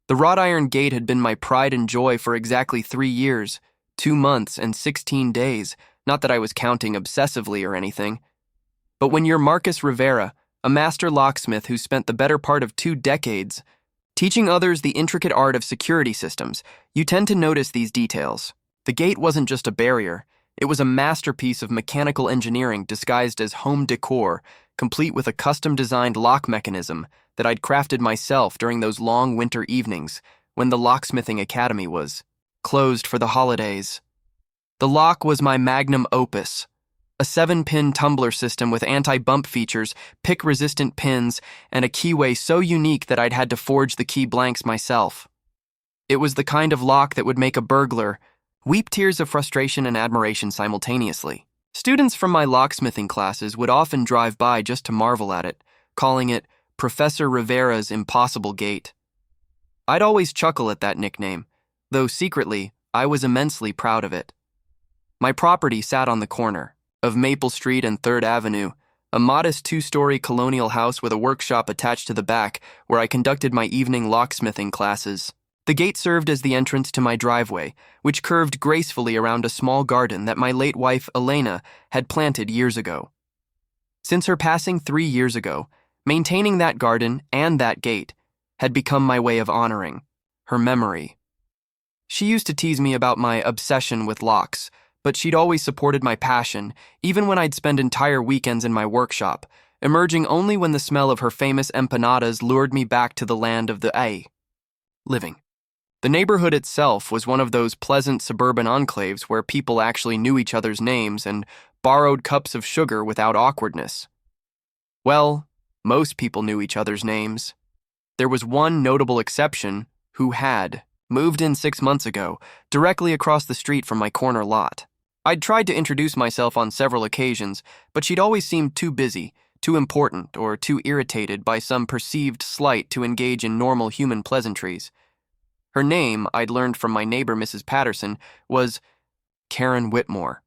The wrought iron gate had been my pride and joy for exactly 3 years, 2 months, and 16 days, not that I was counting obsessively or anything. But when you're Marcus Rivera, a master locksmith who spent the better part of 2 decades teaching others the intricate art of security systems, you tend to notice these details. The gate wasn't just a barrier, it was a masterpiece of mechanical engineering disguised as home decor, complete with a custom-designed lock mechanism that I'd crafted myself during those long winter evenings when the locksmithing academy was closed for the holidays. The lock was my magnum opus, a 7-pin tumbler system with anti-bump features, pick-resistant pins, and a keyway so unique that I'd had to forge the key blanks myself. It was the kind of lock that would make a burglar weep tears of frustration and admiration simultaneously. Students from my locksmithing classes would often drive by just to marvel at it, calling it Professor Rivera's Impossible Gate. I'd always chuckle at that nickname, though secretly, I was immensely proud of it. My property sat on the corner of Maple Street and 3rd Avenue, a modest 2-story colonial house with a workshop attached to the back where I conducted my evening locksmithing classes. The gate served as the entrance to my driveway, which curved gracefully around a small garden that my late wife, Elena, had planted years ago. Since her passing 3 years ago, maintaining that garden and that gate had become my way of honoring her memory. She used to tease me about my obsession with locks, but she'd always supported my passion, even when I'd spend entire weekends in my workshop, emerging only when the smell of her famous empanadas lured me back to the land of the living. The neighborhood itself was one of those pleasant suburban enclaves where people actually knew each other's names and borrowed cups of sugar without awkwardness. Well, most people knew each other's names. There was one notable exception who had moved in 6 months ago, directly across the street from my corner lot. I'd tried to introduce myself on several occasions, but she'd always seemed too busy, too important, or too irritated by some perceived slight to engage in normal human pleasantries. Her name, I'd learned from my neighbor Mrs. Patterson, was Karen Whitmore.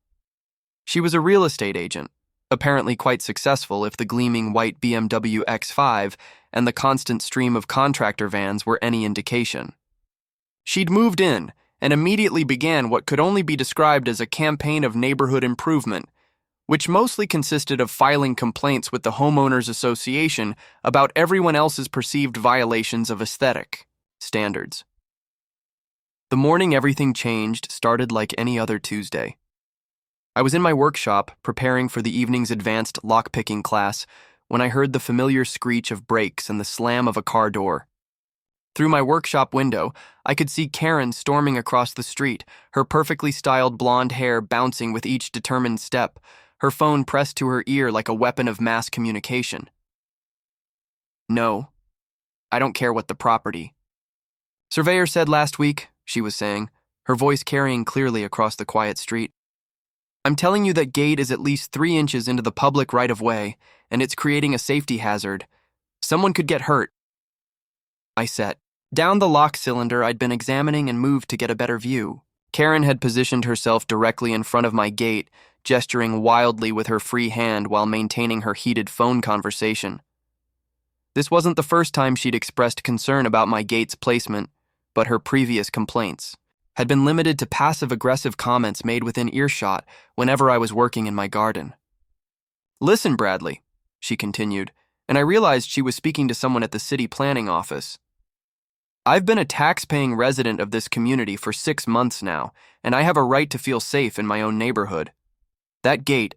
She was a real estate agent, apparently quite successful if the gleaming white BMW X5 and the constant stream of contractor vans were any indication. She'd moved in and immediately began what could only be described as a campaign of neighborhood improvement, which mostly consisted of filing complaints with the Homeowners Association about everyone else's perceived violations of aesthetic standards. The morning everything changed started like any other Tuesday. I was in my workshop preparing for the evening's advanced lockpicking class when I heard the familiar screech of brakes and the slam of a car door. Through my workshop window, I could see Karen storming across the street, her perfectly styled blonde hair bouncing with each determined step, her phone pressed to her ear like a weapon of mass communication. "No, I don't care what the property surveyor said last week," she was saying, her voice carrying clearly across the quiet street. "I'm telling you that gate is at least 3 inches into the public right-of-way, and it's creating a safety hazard. Someone could get hurt." I set down the lock cylinder I'd been examining and moved to get a better view. Karen had positioned herself directly in front of my gate, gesturing wildly with her free hand while maintaining her heated phone conversation. This wasn't the first time she'd expressed concern about my gate's placement, but her previous complaints had been limited to passive-aggressive comments made within earshot whenever I was working in my garden. "Listen, Bradley," she continued, and I realized she was speaking to someone at the city planning office. "I've been a tax-paying resident of this community for 6 months now, and I have a right to feel safe in my own neighborhood. That gate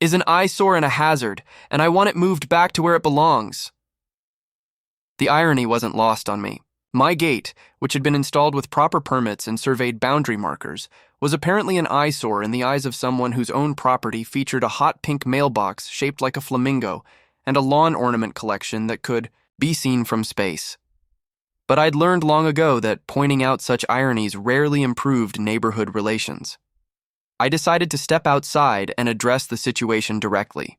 is an eyesore and a hazard, and I want it moved back to where it belongs." The irony wasn't lost on me. My gate, which had been installed with proper permits and surveyed boundary markers, was apparently an eyesore in the eyes of someone whose own property featured a hot pink mailbox shaped like a flamingo and a lawn ornament collection that could be seen from space. But I'd learned long ago that pointing out such ironies rarely improved neighborhood relations. I decided to step outside and address the situation directly.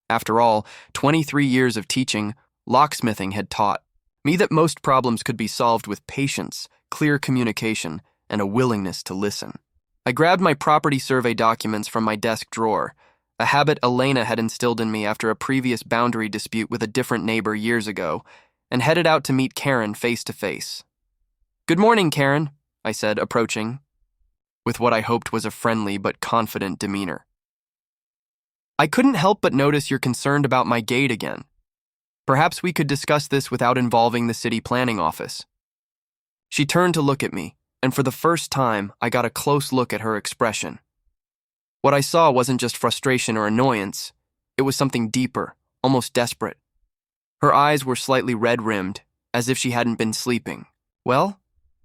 After all, 23 years of teaching, locksmithing had taught me that most problems could be solved with patience, clear communication, and a willingness to listen. I grabbed my property survey documents from my desk drawer, a habit Elena had instilled in me after a previous boundary dispute with a different neighbor years ago, and headed out to meet Karen face to face. Good morning, Karen, I said, approaching, with what I hoped was a friendly but confident demeanor. I couldn't help but notice you're concerned about my gait again. Perhaps we could discuss this without involving the city planning office. She turned to look at me, and for the first time, I got a close look at her expression. What I saw wasn't just frustration or annoyance. It was something deeper, almost desperate. Her eyes were slightly red-rimmed, as if she hadn't been sleeping. Well,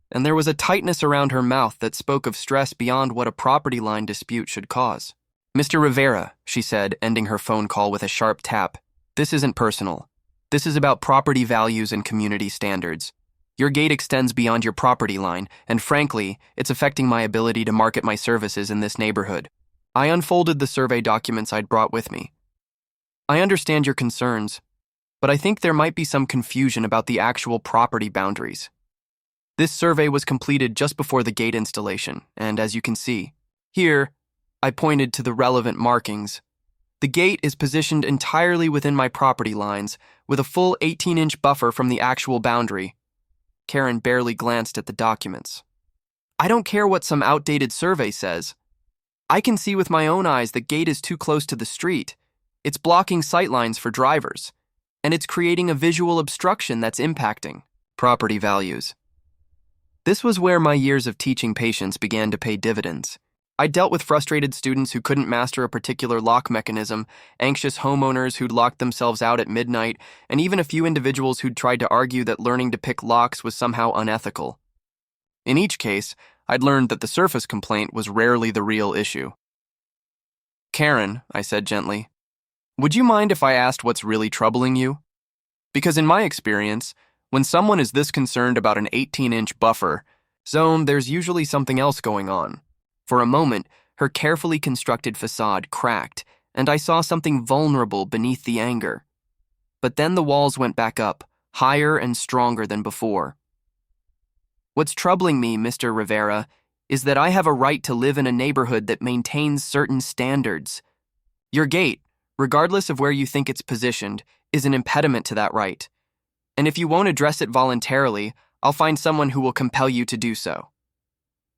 and there was a tightness around her mouth that spoke of stress beyond what a property line dispute should cause. Mr. Rivera, she said, ending her phone call with a sharp tap, this isn't personal. This is about property values and community standards. Your gate extends beyond your property line, and frankly, it's affecting my ability to market my services in this neighborhood. I unfolded the survey documents I'd brought with me. I understand your concerns, but I think there might be some confusion about the actual property boundaries. This survey was completed just before the gate installation, and as you can see, here, I pointed to the relevant markings. The gate is positioned entirely within my property lines, with a full 18-inch buffer from the actual boundary. Karen barely glanced at the documents. I don't care what some outdated survey says. I can see with my own eyes the gate is too close to the street. It's blocking sightlines for drivers, and it's creating a visual obstruction that's impacting property values. This was where my years of teaching patience began to pay dividends. I dealt with frustrated students who couldn't master a particular lock mechanism, anxious homeowners who'd locked themselves out at midnight, and even a few individuals who'd tried to argue that learning to pick locks was somehow unethical. In each case, I'd learned that the surface complaint was rarely the real issue. Karen, I said gently, would you mind if I asked what's really troubling you? Because in my experience, when someone is this concerned about an 18-inch buffer zone, there's usually something else going on. For a moment, her carefully constructed facade cracked, and I saw something vulnerable beneath the anger. But then the walls went back up, higher and stronger than before. What's troubling me, Mr. Rivera, is that I have a right to live in a neighborhood that maintains certain standards. Your gate, regardless of where you think it's positioned, is an impediment to that right. And if you won't address it voluntarily, I'll find someone who will compel you to do so.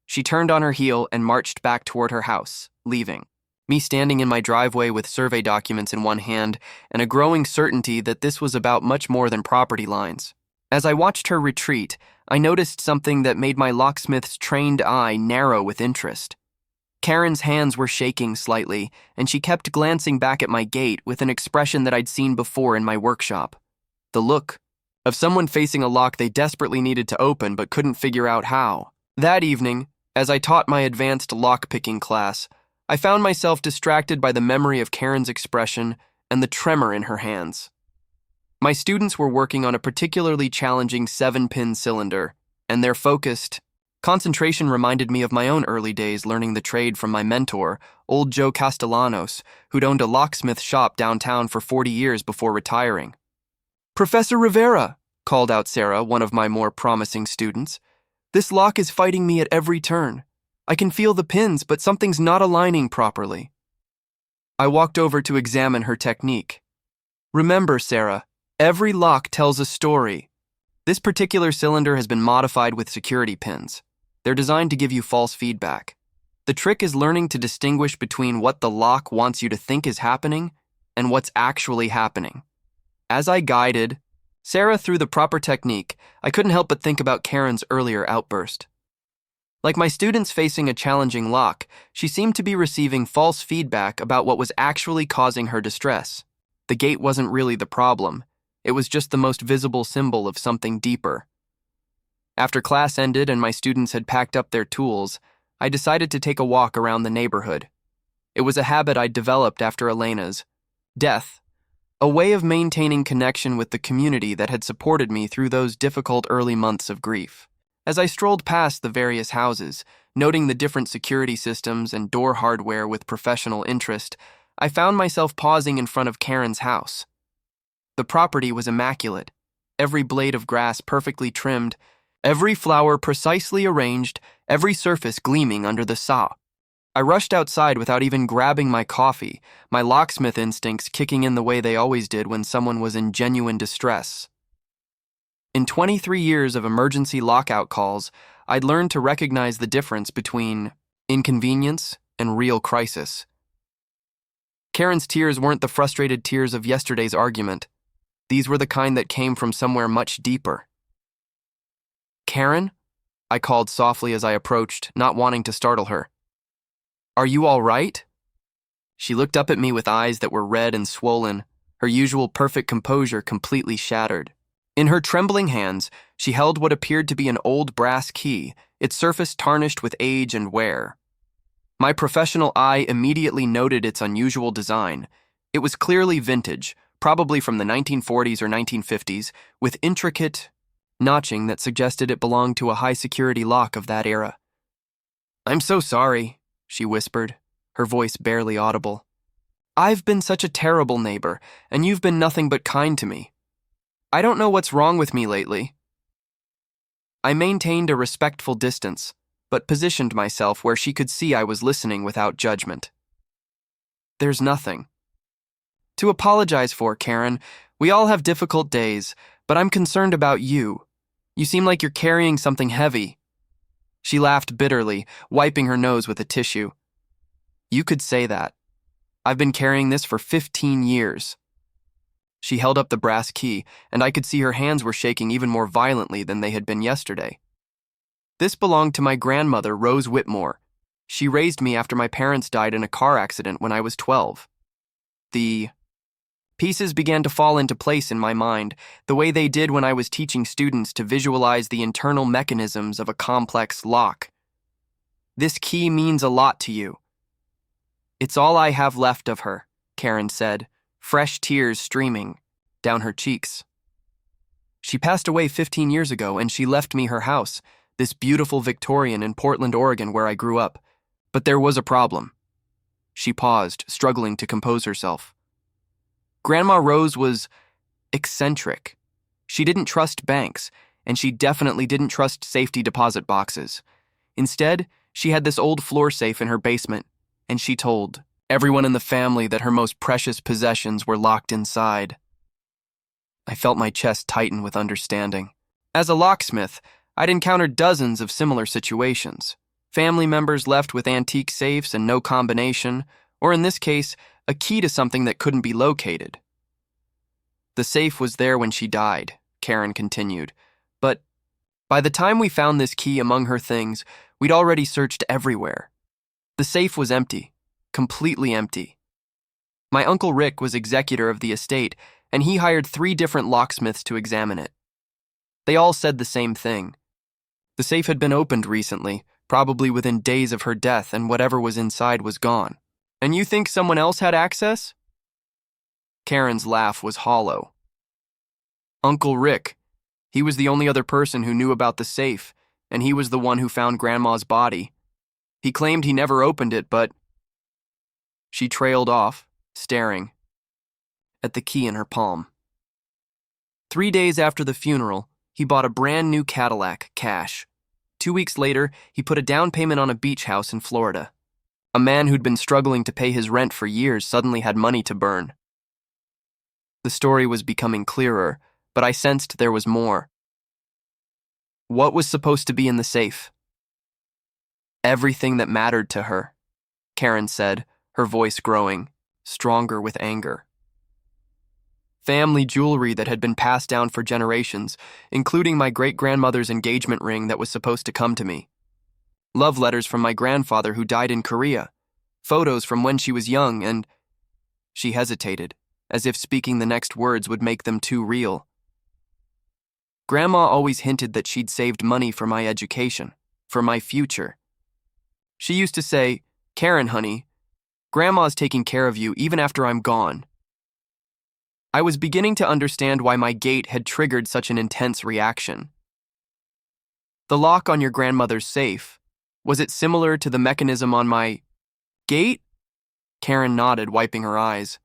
She turned on her heel and marched back toward her house, leaving me standing in my driveway with survey documents in one hand and a growing certainty that this was about much more than property lines. As I watched her retreat, I noticed something that made my locksmith's trained eye narrow with interest. Karen's hands were shaking slightly, and she kept glancing back at my gate with an expression that I'd seen before in my workshop. The look of someone facing a lock they desperately needed to open but couldn't figure out how. That evening, as I taught my advanced lock-picking class, I found myself distracted by the memory of Karen's expression and the tremor in her hands. My students were working on a particularly challenging 7-pin cylinder, and their focused concentration reminded me of my own early days learning the trade from my mentor, old Joe Castellanos, who'd owned a locksmith shop downtown for 40 years before retiring. "Professor Rivera," called out Sarah, one of my more promising students, "this lock is fighting me at every turn. I can feel the pins, but something's not aligning properly." I walked over to examine her technique. "Remember, Sarah, every lock tells a story. This particular cylinder has been modified with security pins. They're designed to give you false feedback. The trick is learning to distinguish between what the lock wants you to think is happening and what's actually happening." As I guided Sarah through the proper technique, I couldn't help but think about Karen's earlier outburst. Like my students facing a challenging lock, she seemed to be receiving false feedback about what was actually causing her distress. The gate wasn't really the problem. It was just the most visible symbol of something deeper. After class ended and my students had packed up their tools, I decided to take a walk around the neighborhood. It was a habit I'd developed after Elena's death, a way of maintaining connection with the community that had supported me through those difficult early months of grief. As I strolled past the various houses, noting the different security systems and door hardware with professional interest, I found myself pausing in front of Karen's house. The property was immaculate, every blade of grass perfectly trimmed, every flower precisely arranged, every surface gleaming under the saw. I rushed outside without even grabbing my coffee, my locksmith instincts kicking in the way they always did when someone was in genuine distress. In 23 years of emergency lockout calls, I'd learned to recognize the difference between inconvenience and real crisis. Karen's tears weren't the frustrated tears of yesterday's argument. These were the kind that came from somewhere much deeper. "Karen?" I called softly as I approached, not wanting to startle her. "Are you all right?" She looked up at me with eyes that were red and swollen, her usual perfect composure completely shattered. In her trembling hands, she held what appeared to be an old brass key, its surface tarnished with age and wear. My professional eye immediately noted its unusual design. It was clearly vintage, probably from the 1940s or 1950s, with intricate notching that suggested it belonged to a high-security lock of that era. "I'm so sorry," she whispered, her voice barely audible. "I've been such a terrible neighbor, and you've been nothing but kind to me. I don't know what's wrong with me lately." I maintained a respectful distance, but positioned myself where she could see I was listening without judgment. "There's nothing to apologize for, Karen. We all have difficult days, but I'm concerned about you. You seem like you're carrying something heavy." She laughed bitterly, wiping her nose with a tissue. "You could say that. I've been carrying this for 15 years. She held up the brass key, and I could see her hands were shaking even more violently than they had been yesterday. "This belonged to my grandmother, Rose Whitmore. She raised me after my parents died in a car accident when I was 12. The pieces began to fall into place in my mind, the way they did when I was teaching students to visualize the internal mechanisms of a complex lock. "This key means a lot to you." "It's all I have left of her," Karen said, fresh tears streaming down her cheeks. "She passed away 15 years ago, and she left me her house, this beautiful Victorian in Portland, Oregon, where I grew up. But there was a problem." She paused, struggling to compose herself. "Grandma Rose was eccentric. She didn't trust banks, and she definitely didn't trust safety deposit boxes. Instead, she had this old floor safe in her basement, and she told everyone in the family that her most precious possessions were locked inside." I felt my chest tighten with understanding. As a locksmith, I'd encountered dozens of similar situations. Family members left with antique safes and no combination, or in this case, a key to something that couldn't be located. "The safe was there when she died," Karen continued, "but by the time we found this key among her things, we'd already searched everywhere. The safe was empty, completely empty. My Uncle Rick was executor of the estate, and he hired 3 different locksmiths to examine it. They all said the same thing. The safe had been opened recently, probably within days of her death, and whatever was inside was gone. And you think someone else had access?" Karen's laugh was hollow. "Uncle Rick. He was the only other person who knew about the safe, and he was the one who found Grandma's body. He claimed he never opened it, but—" She trailed off, staring at the key in her palm. 3 days after the funeral, he bought a brand new Cadillac, cash. 2 weeks later, he put a down payment on a beach house in Florida. A man who'd been struggling to pay his rent for years suddenly had money to burn. The story was becoming clearer, but I sensed there was more. What was supposed to be in the safe? Everything that mattered to her, Karen said, her voice growing, stronger with anger. Family jewelry that had been passed down for generations, including my great-grandmother's engagement ring that was supposed to come to me. Love letters from my grandfather who died in Korea. Photos from when she was young and— She hesitated, as if speaking the next words would make them too real. Grandma always hinted that she'd saved money for my education, for my future. She used to say, "Karen, honey, Grandma's taking care of you even after I'm gone." I was beginning to understand why my gait had triggered such an intense reaction. The lock on your grandmother's safe, was it similar to the mechanism on my gate? Karen nodded, wiping her eyes.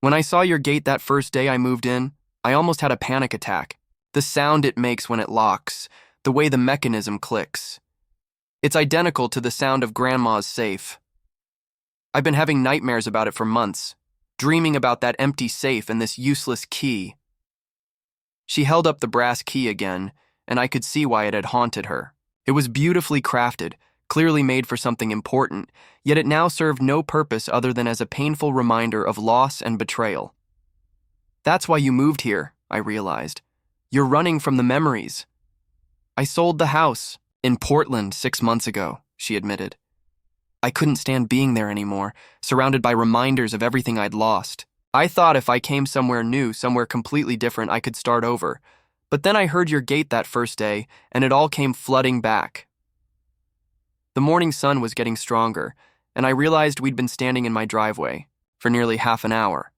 When I saw your gate that first day I moved in, I almost had a panic attack. The sound it makes when it locks, the way the mechanism clicks. It's identical to the sound of Grandma's safe. I've been having nightmares about it for months, dreaming about that empty safe and this useless key. She held up the brass key again, and I could see why it had haunted her. It was beautifully crafted, clearly made for something important, yet it now served no purpose other than as a painful reminder of loss and betrayal. That's why you moved here, I realized. You're running from the memories. I sold the house in Portland 6 months ago, she admitted. I couldn't stand being there anymore, surrounded by reminders of everything I'd lost. I thought if I came somewhere new, somewhere completely different, I could start over. But then I heard your gate that first day, and it all came flooding back. The morning sun was getting stronger, and I realized we'd been standing in my driveway for nearly half an hour.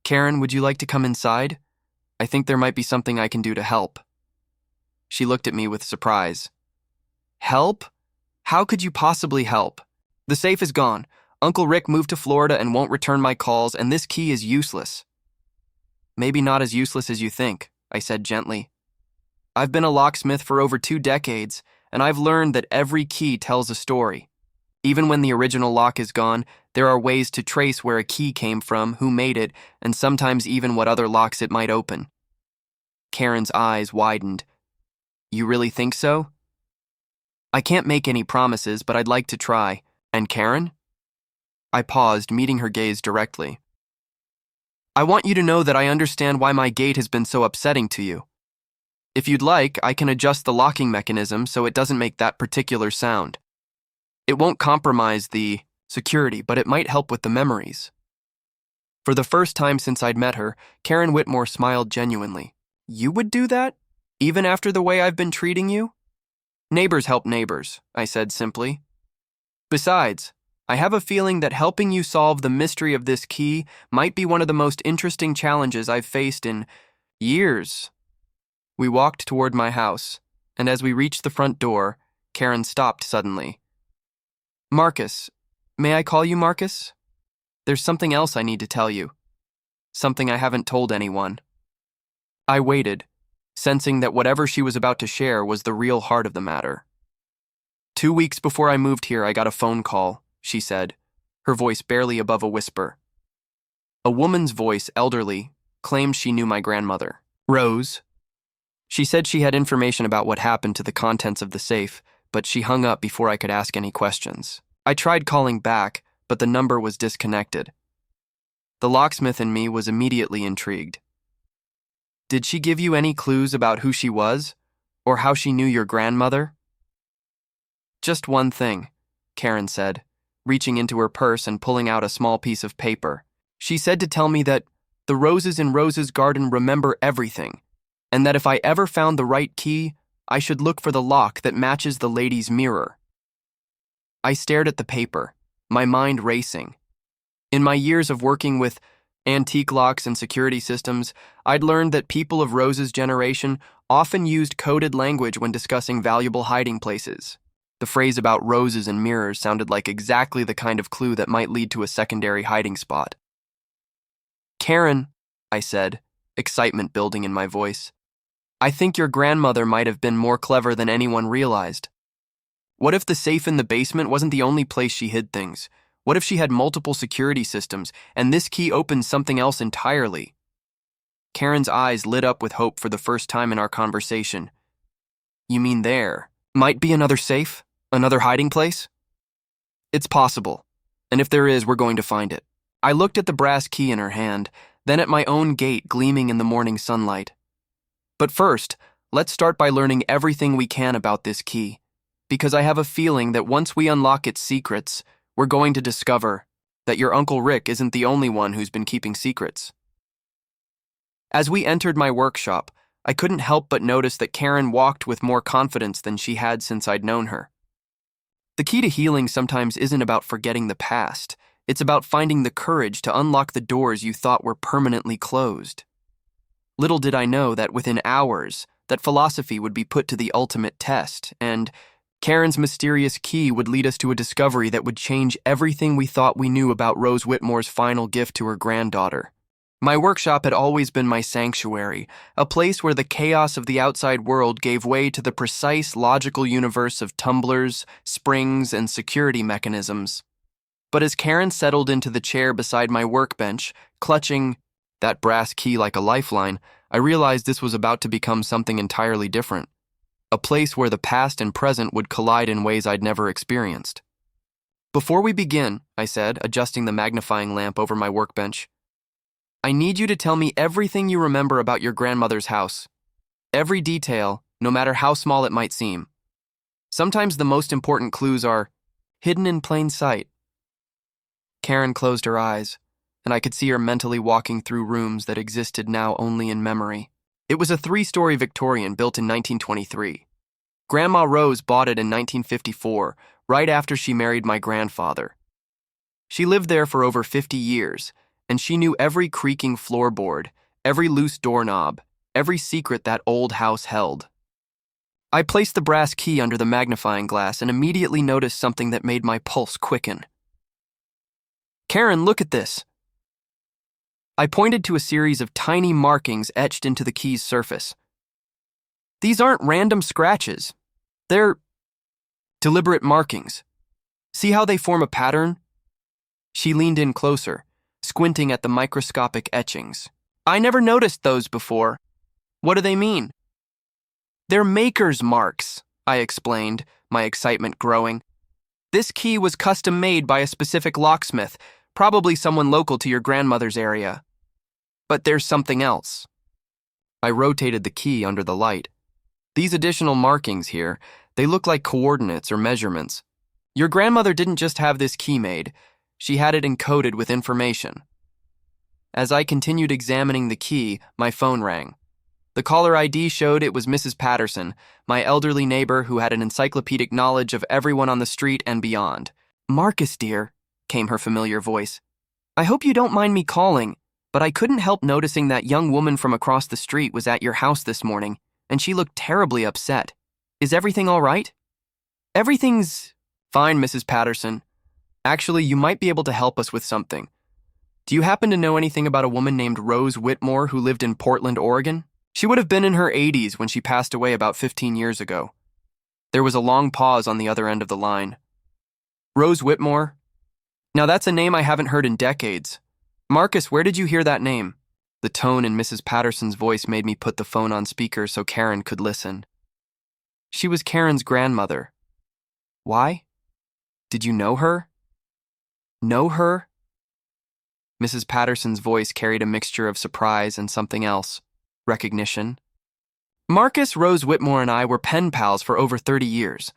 Karen, would you like to come inside? I think there might be something I can do to help. She looked at me with surprise. Help? How could you possibly help? The safe is gone. Uncle Rick moved to Florida and won't return my calls, and this key is useless. Maybe not as useless as you think, I said gently. I've been a locksmith for over 2 decades, and I've learned that every key tells a story. Even when the original lock is gone, there are ways to trace where a key came from, who made it, and sometimes even what other locks it might open. Karen's eyes widened. You really think so? I can't make any promises, but I'd like to try. And Karen? I paused, meeting her gaze directly. I want you to know that I understand why my gate has been so upsetting to you. If you'd like, I can adjust the locking mechanism so it doesn't make that particular sound. It won't compromise the security, but it might help with the memories. For the first time since I'd met her, Karen Whitmore smiled genuinely. You would do that? Even after the way I've been treating you? Neighbors help neighbors, I said simply. Besides, I have a feeling that helping you solve the mystery of this key might be one of the most interesting challenges I've faced in years. We walked toward my house, and as we reached the front door, Karen stopped suddenly. Marcus, may I call you Marcus? There's something else I need to tell you. Something I haven't told anyone. I waited, sensing that whatever she was about to share was the real heart of the matter. 2 weeks before I moved here, I got a phone call, she said, her voice barely above a whisper. A woman's voice, elderly, claimed she knew my grandmother, Rose. She said she had information about what happened to the contents of the safe, but she hung up before I could ask any questions. I tried calling back, but the number was disconnected. The locksmith in me was immediately intrigued. Did she give you any clues about who she was, or how she knew your grandmother? Just one thing, Karen said, reaching into her purse and pulling out a small piece of paper. She said to tell me that the roses in Rose's garden remember everything, and that if I ever found the right key, I should look for the lock that matches the lady's mirror. I stared at the paper, my mind racing. In my years of working with antique locks and security systems, I'd learned that people of Rose's generation often used coded language when discussing valuable hiding places. The phrase about roses and mirrors sounded like exactly the kind of clue that might lead to a secondary hiding spot. Karen, I said, excitement building in my voice, I think your grandmother might have been more clever than anyone realized. What if the safe in the basement wasn't the only place she hid things? What if she had multiple security systems, and this key opens something else entirely? Karen's eyes lit up with hope for the first time in our conversation. You mean there might be another safe? Another hiding place? It's possible, and if there is, we're going to find it. I looked at the brass key in her hand, then at my own gate gleaming in the morning sunlight. But first, let's start by learning everything we can about this key, because I have a feeling that once we unlock its secrets, we're going to discover that your Uncle Rick isn't the only one who's been keeping secrets. As we entered my workshop, I couldn't help but notice that Karen walked with more confidence than she had since I'd known her. The key to healing sometimes isn't about forgetting the past. It's about finding the courage to unlock the doors you thought were permanently closed. Little did I know that within hours, that philosophy would be put to the ultimate test, and Karen's mysterious key would lead us to a discovery that would change everything we thought we knew about Rose Whitmore's final gift to her granddaughter. My workshop had always been my sanctuary, a place where the chaos of the outside world gave way to the precise, logical universe of tumblers, springs, and security mechanisms. But as Karen settled into the chair beside my workbench, clutching that brass key like a lifeline, I realized this was about to become something entirely different, a place where the past and present would collide in ways I'd never experienced. "Before we begin," I said, adjusting the magnifying lamp over my workbench, "I need you to tell me everything you remember about your grandmother's house. Every detail, no matter how small it might seem. Sometimes the most important clues are hidden in plain sight." Karen closed her eyes, and I could see her mentally walking through rooms that existed now only in memory. It was a 3-story Victorian built in 1923. Grandma Rose bought it in 1954, right after she married my grandfather. She lived there for over 50 years, and she knew every creaking floorboard, every loose doorknob, every secret that old house held. I placed the brass key under the magnifying glass and immediately noticed something that made my pulse quicken. "Karen, look at this." I pointed to a series of tiny markings etched into the key's surface. "These aren't random scratches. They're deliberate markings. See how they form a pattern?" She leaned in closer, squinting at the microscopic etchings. "I never noticed those before. What do they mean?" "They're maker's marks," I explained, my excitement growing. "This key was custom made by a specific locksmith, probably someone local to your grandmother's area. But there's something else." I rotated the key under the light. "These additional markings here, they look like coordinates or measurements. Your grandmother didn't just have this key made, she had it encoded with information." As I continued examining the key, my phone rang. The caller ID showed it was Mrs. Patterson, my elderly neighbor who had an encyclopedic knowledge of everyone on the street and beyond. "Marcus, dear," came her familiar voice. "I hope you don't mind me calling, but I couldn't help noticing that young woman from across the street was at your house this morning, and she looked terribly upset. Is everything all right?" "Everything's fine, Mrs. Patterson. Actually, you might be able to help us with something. Do you happen to know anything about a woman named Rose Whitmore who lived in Portland, Oregon? She would have been in her 80s when she passed away about 15 years ago." There was a long pause on the other end of the line. "Rose Whitmore? Now that's a name I haven't heard in decades. Marcus, where did you hear that name?" The tone in Mrs. Patterson's voice made me put the phone on speaker so Karen could listen. "She was Karen's grandmother." "Why? Did you know her?" "Know her?" Mrs. Patterson's voice carried a mixture of surprise and something else. Recognition. "Marcus, Rose Whitmore, and I were pen pals for over 30 years.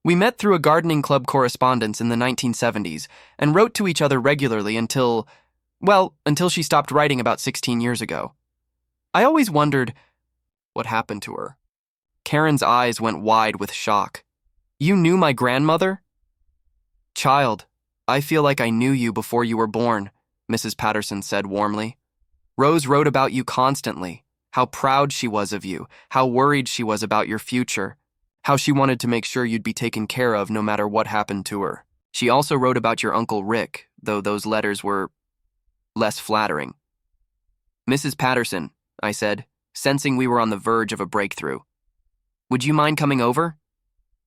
We met through a gardening club correspondence in the 1970s and wrote to each other regularly until she stopped writing about 16 years ago. I always wondered what happened to her." Karen's eyes went wide with shock. "You knew my grandmother?" "Child, I feel like I knew you before you were born," Mrs. Patterson said warmly. "Rose wrote about you constantly, how proud she was of you, how worried she was about your future, how she wanted to make sure you'd be taken care of no matter what happened to her. She also wrote about your Uncle Rick, though those letters were less flattering." "Mrs. Patterson," I said, sensing we were on the verge of a breakthrough, "would you mind coming over?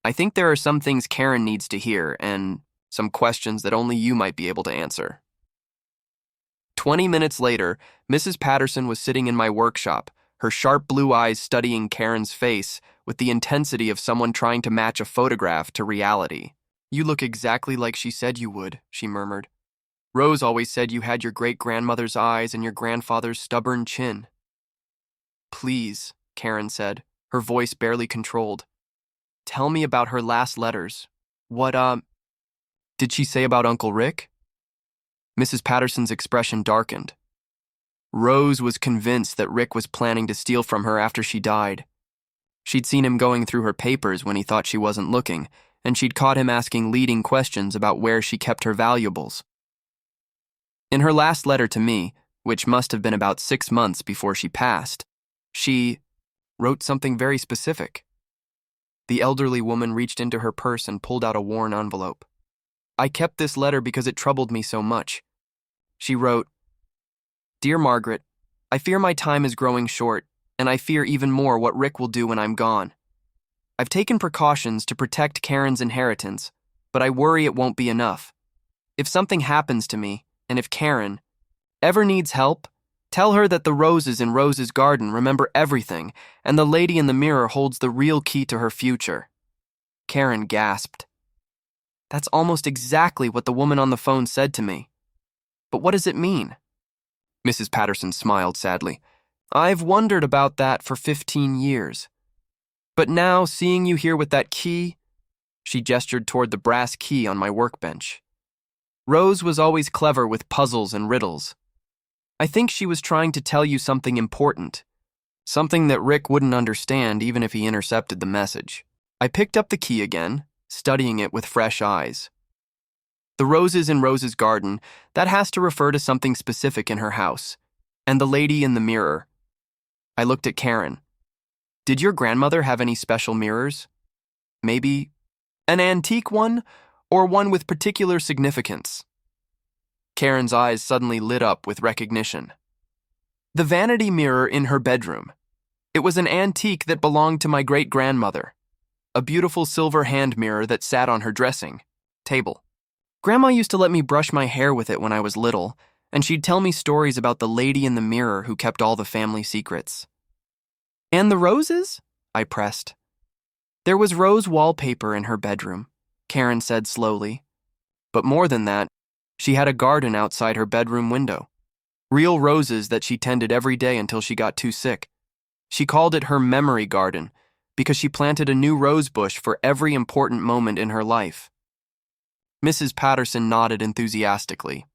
I think there are some things Karen needs to hear and some questions that only you might be able to answer." 20 minutes later, Mrs. Patterson was sitting in my workshop, her sharp blue eyes studying Karen's face with the intensity of someone trying to match a photograph to reality. "You look exactly like she said you would," she murmured. "Rose always said you had your great-grandmother's eyes and your grandfather's stubborn chin." "Please," Karen said, her voice barely controlled. "Tell me about her last letters. What, did she say about Uncle Rick?" Mrs. Patterson's expression darkened. Rose was convinced that Rick was planning to steal from her after she died. She'd seen him going through her papers when he thought she wasn't looking, and she'd caught him asking leading questions about where she kept her valuables. In her last letter to me, which must have been about 6 months before she passed, she wrote something very specific. The elderly woman reached into her purse and pulled out a worn envelope. "I kept this letter because it troubled me so much." She wrote, "Dear Margaret, I fear my time is growing short, and I fear even more what Rick will do when I'm gone. I've taken precautions to protect Karen's inheritance, but I worry it won't be enough. If something happens to me, and if Karen ever needs help, Tell her that the roses in Rose's garden remember everything, and the lady in the mirror holds the real key to her future. Karen gasped. That's almost exactly what the woman on the phone said to me. But what does it mean? Mrs. Patterson smiled sadly. I've wondered about that for 15 years. But now, seeing you here with that key, she gestured toward the brass key on my workbench. Rose was always clever with puzzles and riddles. I think she was trying to tell you something important, something that Rick wouldn't understand even if he intercepted the message. I picked up the key again, studying it with fresh eyes. The roses in Rose's garden, that has to refer to something specific in her house. And the lady in the mirror. I looked at Karen. Did your grandmother have any special mirrors? Maybe an antique one, or one with particular significance? Karen's eyes suddenly lit up with recognition. The vanity mirror in her bedroom. It was an antique that belonged to my great-grandmother. A beautiful silver hand mirror that sat on her dressing table. Grandma used to let me brush my hair with it when I was little, and she'd tell me stories about the lady in the mirror who kept all the family secrets. And the roses? I pressed. There was rose wallpaper in her bedroom, Karen said slowly. But more than that, she had a garden outside her bedroom window. Real roses that she tended every day until she got too sick. She called it her memory garden because she planted a new rose bush for every important moment in her life. Mrs. Patterson nodded enthusiastically.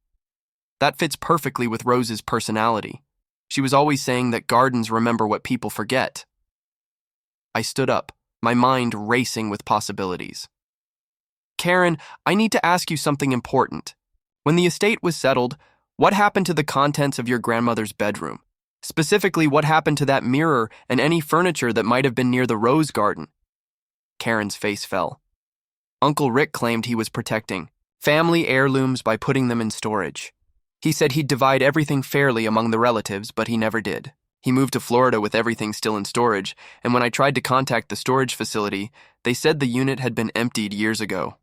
That fits perfectly with Rose's personality. She was always saying that gardens remember what people forget. I stood up, my mind racing with possibilities. Karen, I need to ask you something important. When the estate was settled, what happened to the contents of your grandmother's bedroom? Specifically, what happened to that mirror and any furniture that might have been near the rose garden? Karen's face fell. Uncle Rick claimed he was protecting family heirlooms by putting them in storage. He said he'd divide everything fairly among the relatives, but he never did. He moved to Florida with everything still in storage, and when I tried to contact the storage facility, they said the unit had been emptied years ago.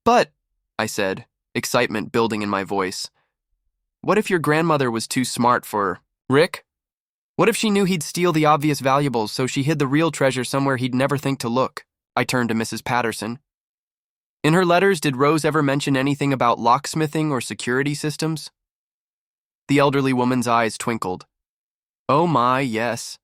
But, I said, excitement building in my voice, what if your grandmother was too smart for Rick? What if she knew he'd steal the obvious valuables, so she hid the real treasure somewhere he'd never think to look? I turned to Mrs. Patterson. In her letters, did Rose ever mention anything about locksmithing or security systems? The elderly woman's eyes twinkled. Oh my, yes.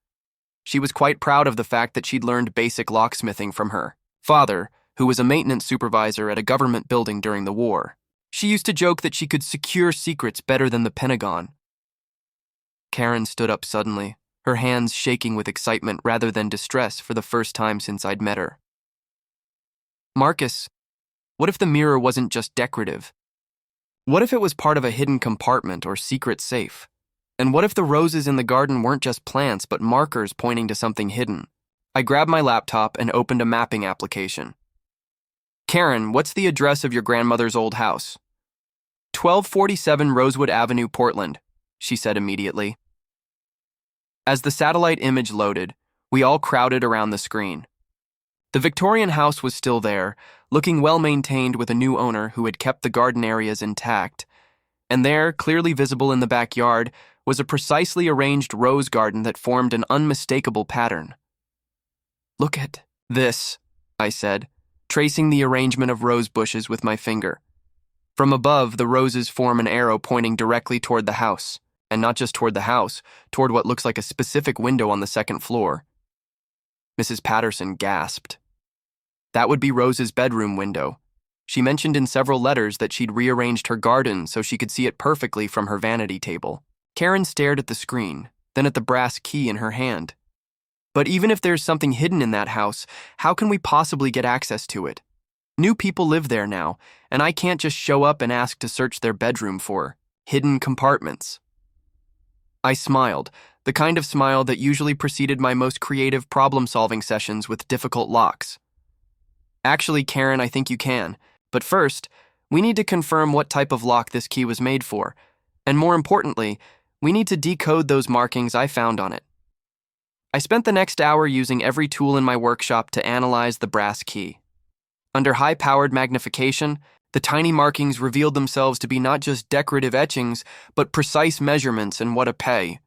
She was quite proud of the fact that she'd learned basic locksmithing from her father, who was a maintenance supervisor at a government building during the war. She used to joke that she could secure secrets better than the Pentagon. Karen stood up suddenly, her hands shaking with excitement rather than distress for the first time since I'd met her. Marcus, what if the mirror wasn't just decorative? What if it was part of a hidden compartment or secret safe? And what if the roses in the garden weren't just plants but markers pointing to something hidden? I grabbed my laptop and opened a mapping application. Karen, what's the address of your grandmother's old house? 1247 Rosewood Avenue, Portland, she said immediately. As the satellite image loaded, we all crowded around the screen. The Victorian house was still there, looking well-maintained with a new owner who had kept the garden areas intact. And there, clearly visible in the backyard, was a precisely arranged rose garden that formed an unmistakable pattern. Look at this, I said, tracing the arrangement of rose bushes with my finger. From above, the roses form an arrow pointing directly toward the house, and not just toward the house, toward what looks like a specific window on the second floor. Mrs. Patterson gasped. That would be Rose's bedroom window. She mentioned in several letters that she'd rearranged her garden so she could see it perfectly from her vanity table. Karen stared at the screen, then at the brass key in her hand. But even if there's something hidden in that house, how can we possibly get access to it? New people live there now, and I can't just show up and ask to search their bedroom for hidden compartments. I smiled, the kind of smile that usually preceded my most creative problem-solving sessions with difficult locks. Actually, Karen, I think you can. But first, we need to confirm what type of lock this key was made for. And more importantly, we need to decode those markings I found on it. I spent the next hour using every tool in my workshop to analyze the brass key. Under high-powered magnification, The tiny markings revealed themselves to be not just decorative etchings, but precise measurements and what to pay.